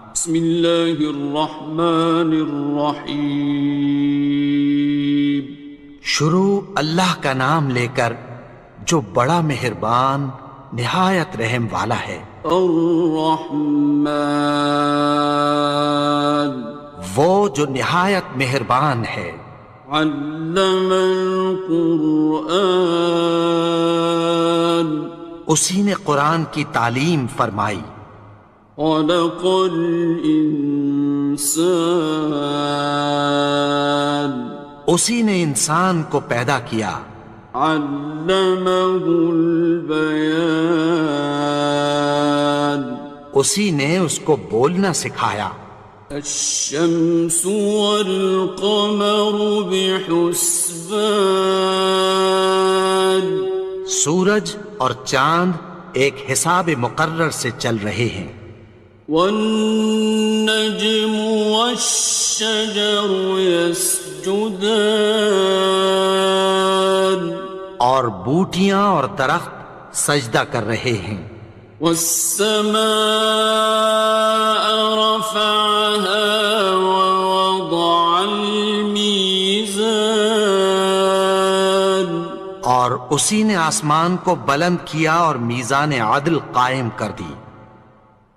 بسم اللہ الرحمن الرحیم۔ شروع اللہ کا نام لے کر جو بڑا مہربان نہایت رحم والا ہے۔ الرحمن، وہ جو نہایت مہربان ہے۔ علم القرآن، اسی نے قرآن کی تعلیم فرمائی۔ خلق الانسان، اسی نے انسان کو پیدا کیا۔ علمہ البیان، اسی نے اس کو بولنا سکھایا۔ الشمس والقمر بحسبان، سورج اور چاند ایک حساب مقرر سے چل رہے ہیں۔ والنجم والشجر يسجدان، اور بوٹیاں اور درخت سجدہ کر رہے ہیں۔ والسماء رفعها ووضع الميزان، اور اسی نے آسمان کو بلند کیا اور میزان عدل قائم کر دی۔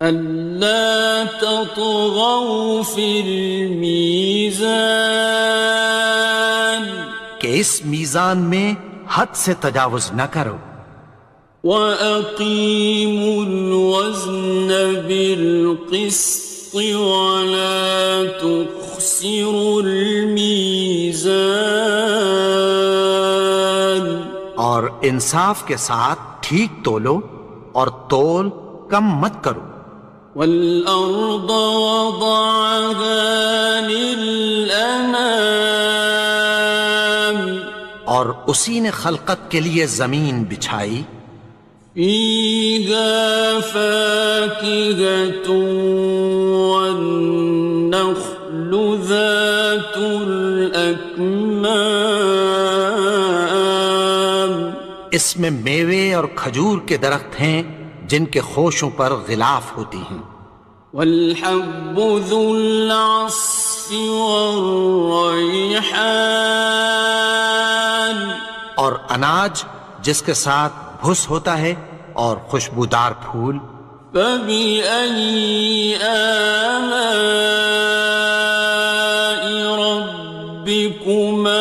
ألا تطغوا في الميزان، کہ اس میزان میں حد سے تجاوز نہ کرو۔ وَأَقِيمُوا الْوَزْنَ بِالْقِسْطِ وَلَا تُخْسِرُوا الْمِيزَانَ، اور انصاف کے ساتھ ٹھیک تولو اور تول کم مت کرو۔ وَالْأَرْضَ وَضَعَهَا لِلْأَنَامِ، اور اسی نے خلقت کے لیے زمین بچھائی۔ فِيهَا فَاكِهَةٌ وَالنَّخْلُ ذَاتُ الْأَكْمَامِ، اس میں میوے اور کھجور کے درخت ہیں جن کے خوشوں پر غلاف ہوتی ہیں۔ وَالْحَبُّ ذُو الْعَصْفِ وَالرَّيْحَانِ، اور اناج جس کے ساتھ بھس ہوتا ہے اور خوشبودار پھول۔ فَبِأَيِّ آلَاءِ رَبِّكُمَا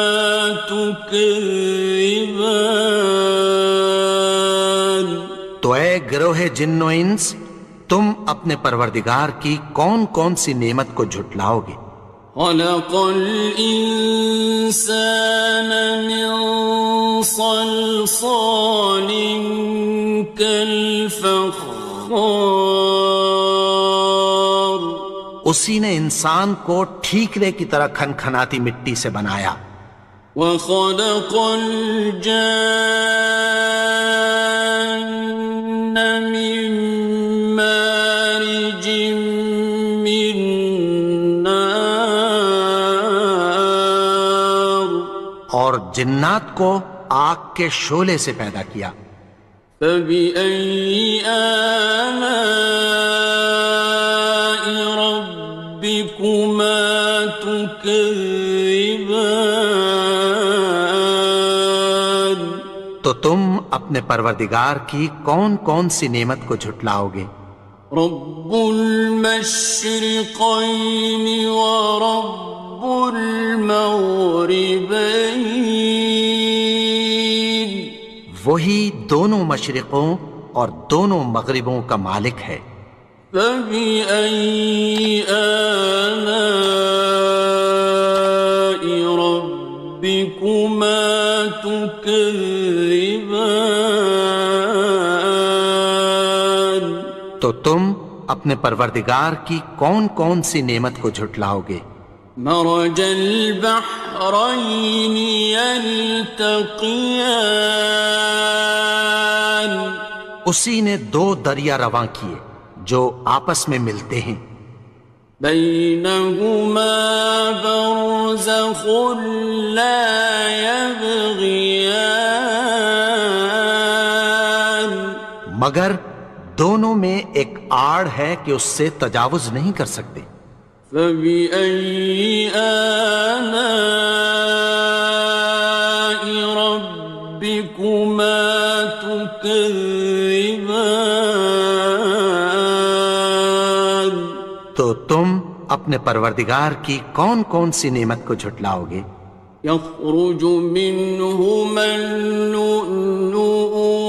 تُكَذِّبَانِ، تو اے گروہ جن و انس، تم اپنے پروردگار کی کون کون سی نعمت کو جھٹلاؤ گے؟ خَلَقَ الْإِنسَانَ مِنْ صَلْصَالٍ كَالْفَخَّارِ، اسی نے انسان کو ٹھیکرے کی طرح کھنکھناتی مٹی سے بنایا۔ وَخَلَقَ الْجَانَّ مِن مَّارِجٍ مِّن نَّارٍ، اور جنات کو آگ کے شعلے سے پیدا کیا۔ فَبِأَيِّ آلَاءِ رَبِّكُمَا تُكَذِّبَانِ، تو تم اپنے پروردگار کی کون کون سی نعمت کو جھٹلاؤ گے؟ رب المشرقين ورب المغربين، وہی دونوں مشرقوں اور دونوں مغربوں کا مالک ہے۔ فَبِأَيِّ آلَاءِ رَبِّكُمَا تُكَذِّبَانِ، تو تم اپنے پروردگار کی کون کون سی نعمت کو جھٹلاؤ گے؟ مرج البحرين يلتقيان، اسی نے دو دریا رواں کیے جو آپس میں ملتے ہیں۔ بينهما برزخ لا يبغيان، مگر دونوں میں ایک آڑ ہے کہ اس سے تجاوز نہیں کر سکتے۔ فبأي آلاء ربكما تكذبان؟ تو تم اپنے پروردگار کی کون کون سی نعمت کو جھٹلاؤ گے؟ يخرج منهما اللؤلؤ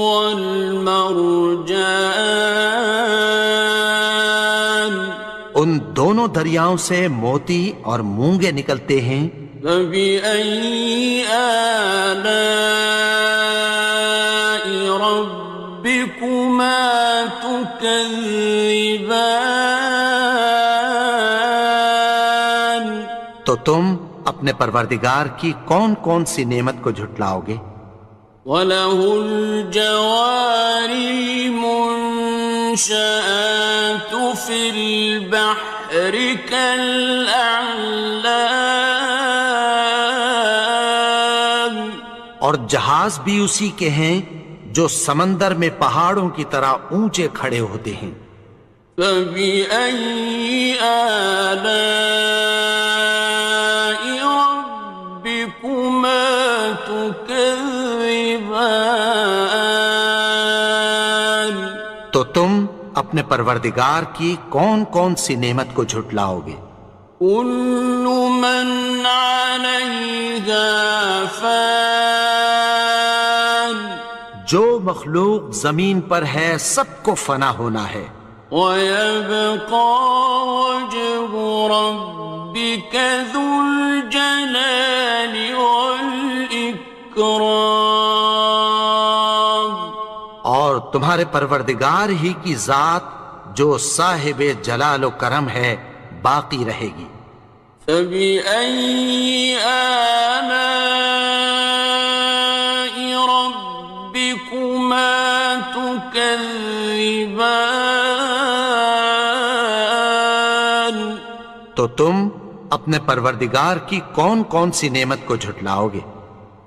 والمرجان ان دونوں دریاؤں سے موتی اور مونگے نکلتے ہیں۔ فبأي آلاء ربكما تكذبان؟ تو تم اپنے پروردگار کی کون کون سی نعمت کو جھٹلاؤ گے؟ وَلَهُ الْجَوَارِ الْمُنشَآتُ فِي الْبَحْرِ كَالْأَعْلَامِ، اور جہاز بھی اسی کے ہیں جو سمندر میں پہاڑوں کی طرح اونچے کھڑے ہوتے ہیں۔ فَبِأَيِّ آلَاءِ رَبِّكُمَا تُكَذِّبَانِ؟ تو تم اپنے پروردگار کی کون کون سی نعمت کو جھٹلاؤ گے؟ كُلُّ مَنْ عَلَيْهَا فَانٍ، جو مخلوق زمین پر ہے سب کو فنا ہونا ہے۔ وَيَبْقَى وَجْهُ رَبِّكَ ذُو الْجَلَالِ وَالْإِكْرَامِ، اور تمہارے پروردگار ہی کی ذات جو صاحب جلال و کرم ہے باقی رہے گی۔ فَبِأَيِّ آلَاءِ رَبِّكُمَا تُكَذِّبَانِ؟ تو تم اپنے پروردگار کی کون کون سی نعمت کو جھٹلاؤ گے؟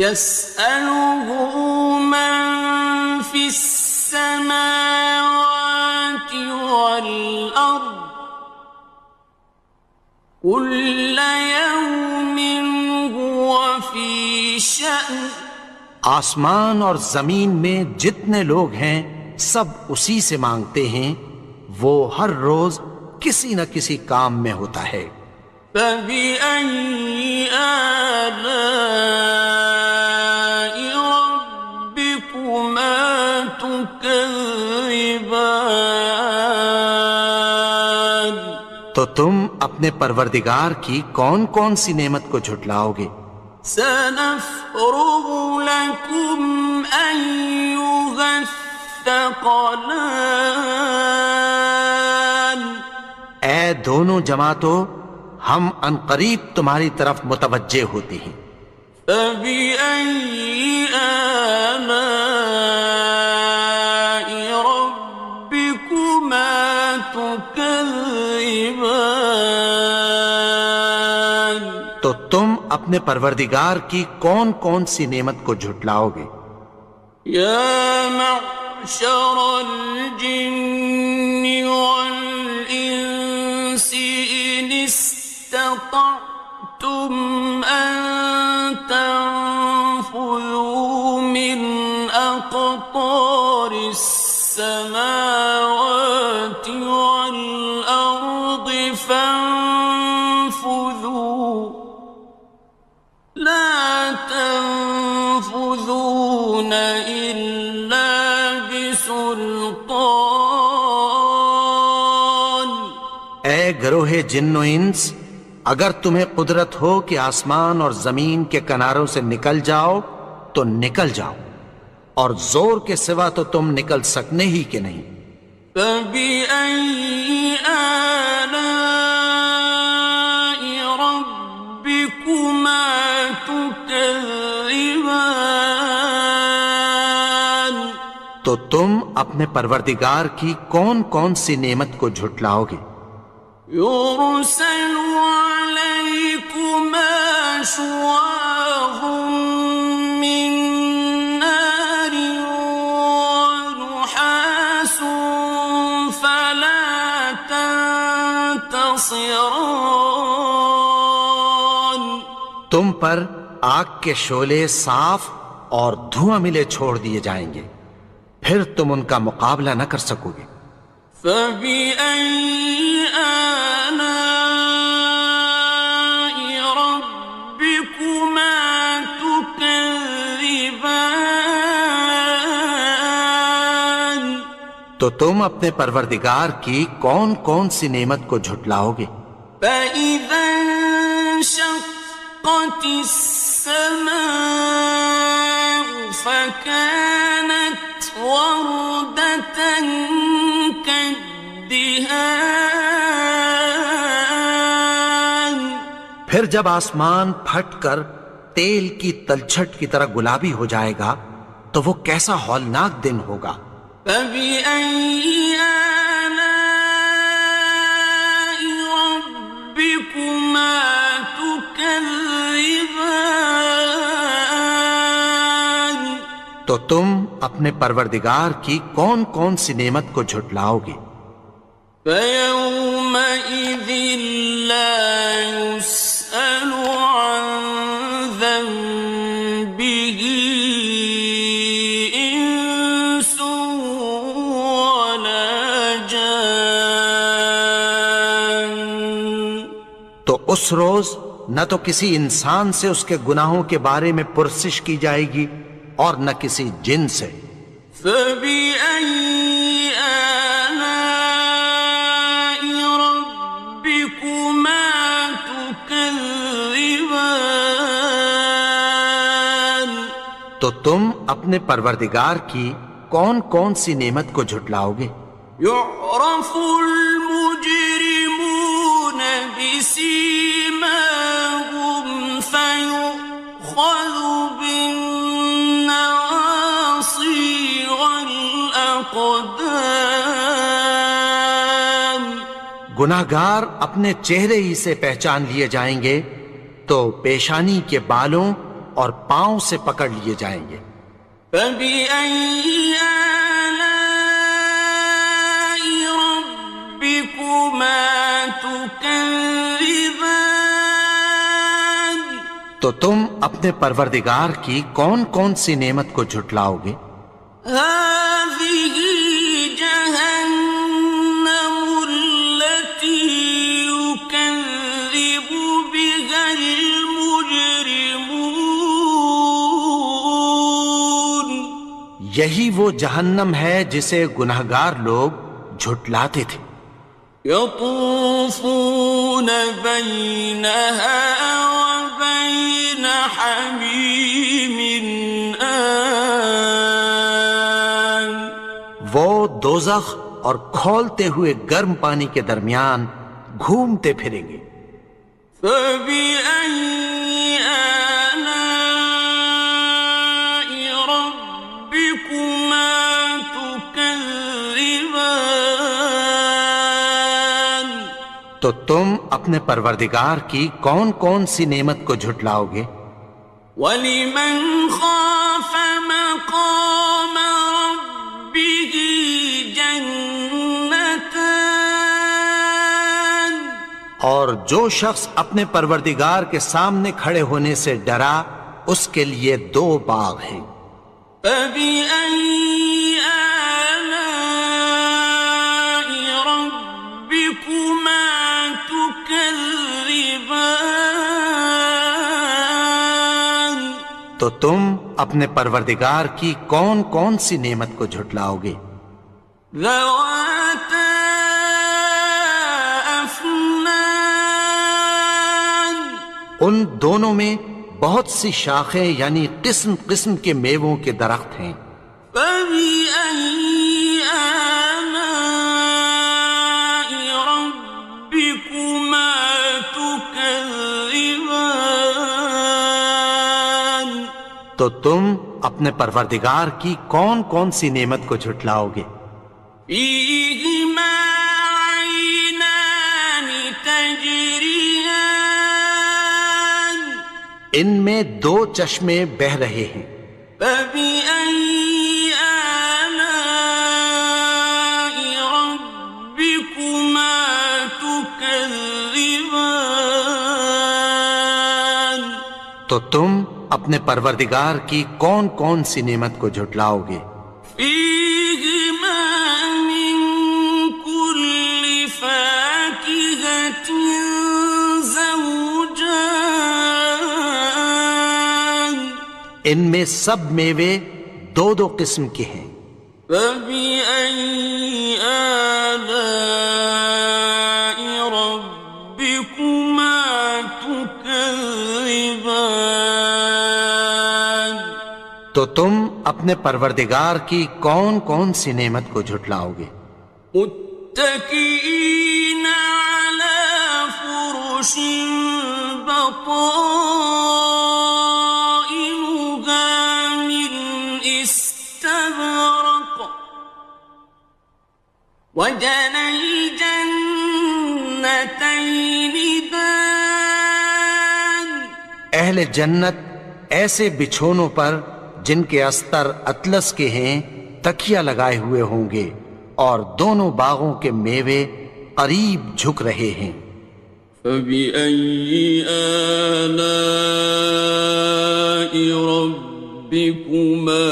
يَسْأَلُهُ مَن فِي السَّمَاوَاتِ وَالْأَرْضِ كُلَّ يَوْمٍ هُوَ فِي شَأْنٍ، آسمان اور زمین میں جتنے لوگ ہیں سب اسی سے مانگتے ہیں، وہ ہر روز کسی نہ کسی کام میں ہوتا ہے۔ فَبِأَيِّ آلَاءِ رَبِّكُمَا تُكَذِّبَانِ؟ تو تم اپنے پروردگار کی کون کون سی نعمت کو جھٹلاؤ گے؟ سَنَفْرُغُ لَكُمْ أَيُّهَ الثَّقَلَانِ، اے دونوں جماعتوں، ہم عنقریب تمہاری طرف متوجہ ہوتے ہیں۔ فَبِأَيِّ آلَاءِ رَبِّكُمَا تُكَذِّبَانِ؟ تو تم اپنے پروردگار کی کون کون سی نعمت کو جھٹلاؤ گے؟ يَا مَعْشَرَ الْجِنِّ وَالْإِنسِ إِنِ اسْتَطَعْتُمْ أَن تَنفُذُوا مِنْ أَقْطَارِ السَّمَاوَاتِ وَالْأَرْضِ فَانفُذُوا، لَا تَنفُذُونَ إِلَّا بِسُلْطَانٍ۔ اے گروہ جن و انس، اگر تمہیں قدرت ہو کہ آسمان اور زمین کے کناروں سے نکل جاؤ تو نکل جاؤ، اور زور کے سوا تو تم نکل سکنے ہی کہ نہیں۔ فَبِأَيِّ آلَاءِ رَبِّكُمَا تُكَذِّبَانِ؟ تو تم اپنے پروردگار کی کون کون سی نعمت کو جھٹلاؤ گے؟ يُرْسَلُ عَلَيْكُمَا شُوَاظٌ مِّن نَّارٍ وَنُحَاسٌ خاصران. تم پر آگ کے شعلے صاف اور دھواں ملے چھوڑ دیے جائیں گے، پھر تم ان کا مقابلہ نہ کر سکو گے۔ فبأي آلاء ربكما تكذبان. تو تم اپنے پروردگار کی کون کون سی نعمت کو جھٹلاؤ گے؟ فإذا انشقت السماء فكانت وردة كالدهان. پھر جب آسمان پھٹ کر تیل کی تلچھٹ کی طرح گلابی ہو جائے گا تو وہ کیسا ہولناک دن ہوگا۔ فبأي آلاء ربكما تكذبان. تو تم اپنے پروردگار کی کون کون سی نعمت کو جھٹلاؤ گے؟ فيومئذ لا يسأل عن ذنبه إنس ولا جان. تو اس روز نہ تو کسی انسان سے اس کے گناہوں کے بارے میں پرسش کی جائے گی اور نہ کسی جن سے۔ فبأي آلاء ربكما تكذبان. تو تم اپنے پروردگار کی کون کون سی نعمت کو جھٹلاؤ گے؟ يعرف المجرمون بسيماهم فيؤخذ بالنواصي والأقدام. گناہگار اپنے چہرے ہی سے پہچان لیے جائیں گے تو پیشانی کے بالوں اور پاؤں سے پکڑ لیے جائیں گے۔ فبأي آلاء ربكما تكذبان. تو تم اپنے پروردگار کی کون کون سی نعمت کو جھٹلاؤ گے؟ هذه جهنم التي يكذب بها المجرمون. یہی وہ جہنم ہے جسے گناہگار لوگ جھٹلاتے تھے۔ يطوفون بينها وبين حميم آن. وہ دوزخ اور کھولتے ہوئے گرم پانی کے درمیان گھومتے پھریں گے۔ فبأي آلاء ربكما تكذبان. تو تم اپنے پروردگار کی کون کون سی نعمت کو جھٹلاؤ گے؟ وَلِمَنْ خَافَ مَقَامَ رَبِّهِ جَنَّتَانِ. اور جو شخص اپنے پروردگار کے سامنے کھڑے ہونے سے ڈرا اس کے لیے دو باغ ہیں۔ فَبِأَيِّ آلَاءِ رَبِّكُمَا تُكَذِّبَانِ. تو تم اپنے پروردگار کی کون کون سی نعمت کو جھٹلاؤ گے؟ ذَوَاتَا أَفْنَانٍ. ان دونوں میں بہت سی شاخیں یعنی قسم قسم کے میووں کے درخت ہیں۔ فَبِأَيِّ آلَاءِ رَبِّكُمَا تُكَذِّبَانِ. تو تم اپنے پروردگار کی کون کون سی نعمت کو جھٹلاؤ گے؟ فِيهِمَا عَيْنَانِ تَجْرِيَانِ. ان میں دو چشمے بہہ رہے ہیں۔ فَبِأَيِّ آلَاءِ رَبِّكُمَا تُكَذِّبَانِ. تكذبان تو تم اپنے پروردگار کی کون کون سی نعمت کو جھٹلاؤ گے؟ فيهما من كل فاكهة زوجان ان میں سب میوے دو دو قسم کے ہیں۔ فبأي آلاء ربكما تكذبان تو تم اپنے پروردگار کی کون کون سی نعمت کو جھٹلاؤ گے؟ متكئين على فرش بطائنها من استبرق وجنى الجنتين دان اہل جنت ایسے بچھونوں پر جن کے استر اطلس کے ہیں تکیہ لگائے ہوئے ہوں گے، اور دونوں باغوں کے میوے قریب جھک رہے ہیں۔ فبأي آلاء ربكما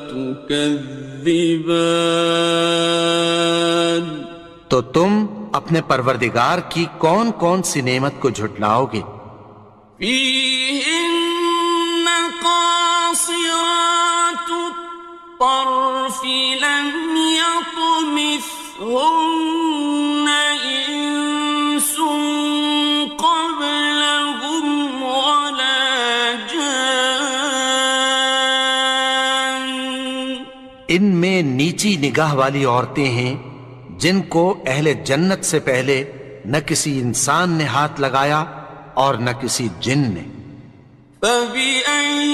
تكذبان تو تم اپنے پروردگار کی کون کون سی نعمت کو جھٹلاؤ گے؟ فيهن قاصرات الطرف لم يطمثهن إنس قبلهم ولا جان ان میں نیچی نگاہ والی عورتیں ہیں جن کو اہل جنت سے پہلے نہ کسی انسان نے ہاتھ لگایا اور نہ کسی جن نے۔ فبأي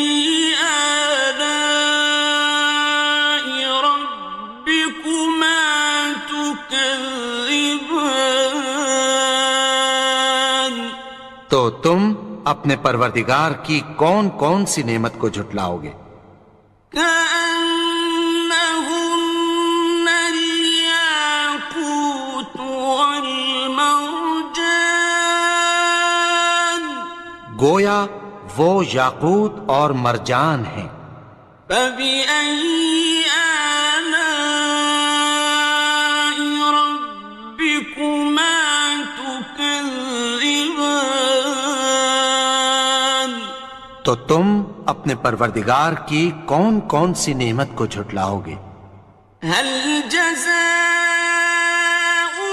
آلاء ربكما تكذبان تو تم اپنے پروردگار کی کون کون سی نعمت کو جھٹلاؤ گے؟ كأنهن الياقوت والمرجان گویا وہ یاقوت اور مرجان ہیں۔ فبأي آلاء ربكما تكذبان تو تم اپنے پروردگار کی کون کون سی نعمت کو جھٹلاؤ گے؟ هل جزاء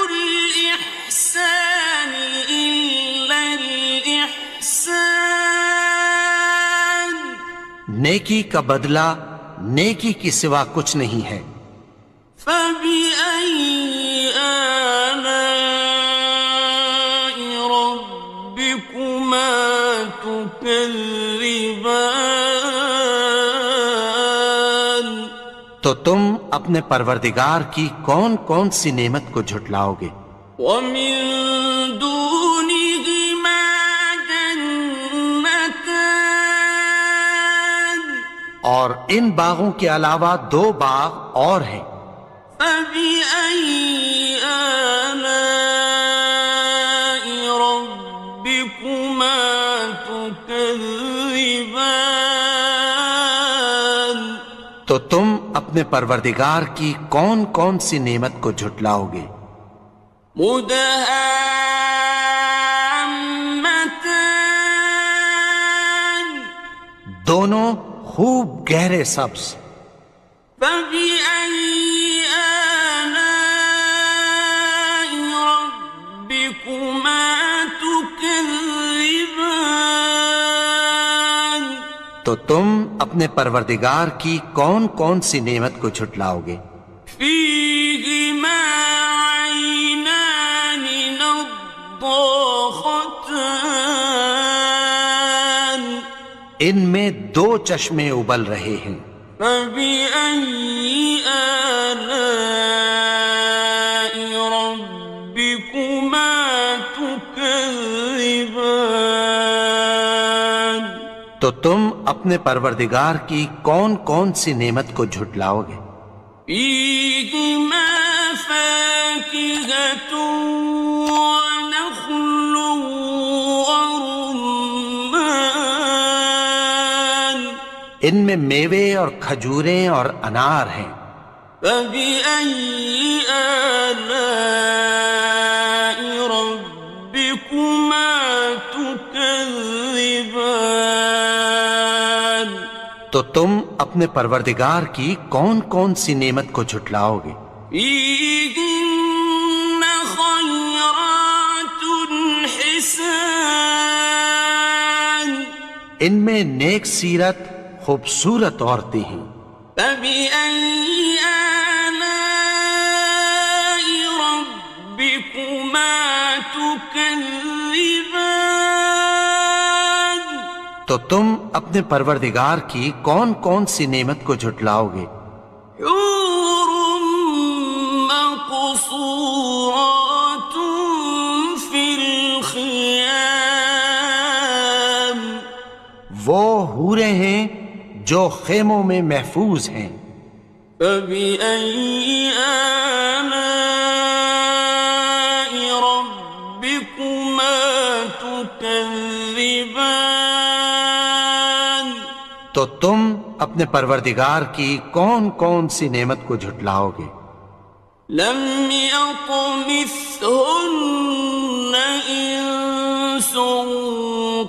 الإحسان إلا الإحسان نیکی کا بدلہ نیکی کی سوا کچھ نہیں ہے۔ فبأي آلاء ربكما تكذبان تو تم اپنے پروردگار کی کون کون سی نعمت کو جھٹلاؤ گے؟ ومن دونهما جنتان اور ان باغوں کے علاوہ دو باغ اور ہیں۔ فبأي آلاء ربكما تكذبان تو تم اپنے پروردگار کی کون کون سی نعمت کو جھٹلاؤ گے؟ مدهامتان دونوں خوب گہرے سبز۔ فبأي آلاء ربكما تكذبان تو تم اپنے پروردگار کی کون کون سی نعمت کو جھٹلاؤ گے؟ فيهما عينان نضاختان ان میں دو چشمے ابل رہے ہیں۔ فبأي آلاء ربكما تكذبان تو تم اپنے پروردگار کی کون کون سی نعمت کو جھٹلاؤ گے؟ فيهما فاكهة ونخل ان میں میوے اور کھجوریں اور انار ہیں۔ فبأي آلاء ربكما تكذبان؟ تو تم اپنے پروردگار کی کون کون سی نعمت کو جھٹلاؤ گے؟ فيهن خيرات حسان، ان میں نیک سیرت خوبصورت عورتیں ہیں۔ فبأي آلاء ربكما تكذبان؟ تو تم اپنے پروردگار کی کون کون سی نعمت کو جھٹلاؤ گے؟ حور مقصورات في الخيام، وہ حوریں ہیں جو خیموں میں محفوظ ہیں۔ فبأي آلاء ربكما تكذبان؟ تو تم اپنے پروردگار کی کون کون سی نعمت کو جھٹلاؤ گے؟ لم يطمثهن إنس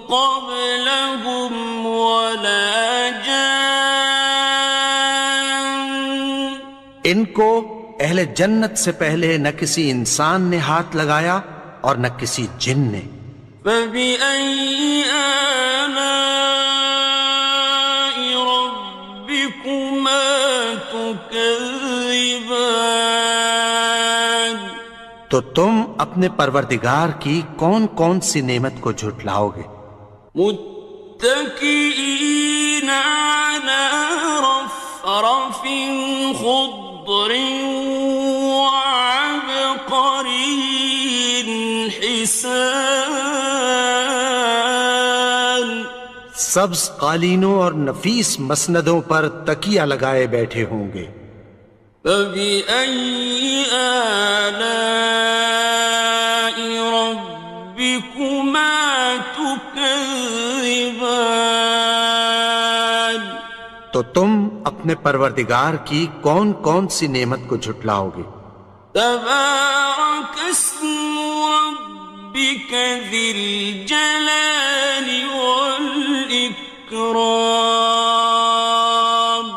قبلهم ولا جان، ان کو اہل جنت سے پہلے نہ کسی انسان نے ہاتھ لگایا اور نہ کسی جن نے۔ فبأي آلاء ربكما تكذبان؟ تو تم اپنے پروردگار کی کون کون سی نعمت کو جھٹلاؤ گے؟ متكئين على رفرف خضر وعبقري حسان، سبز قالینوں اور نفیس مسندوں پر تکیہ لگائے بیٹھے ہوں گے۔ فبأي آلاء ربكما تكذبان؟ تو تم اپنے پروردگار کی کون کون سی نعمت کو جھٹلاؤ گے؟ تبارك اسم ربك ذي الجلال والإكرام۔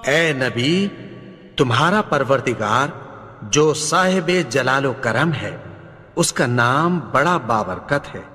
اے نبی، تمہارا پروردگار جو صاحب جلال و کرم ہے، اس کا نام بڑا بابرکت ہے۔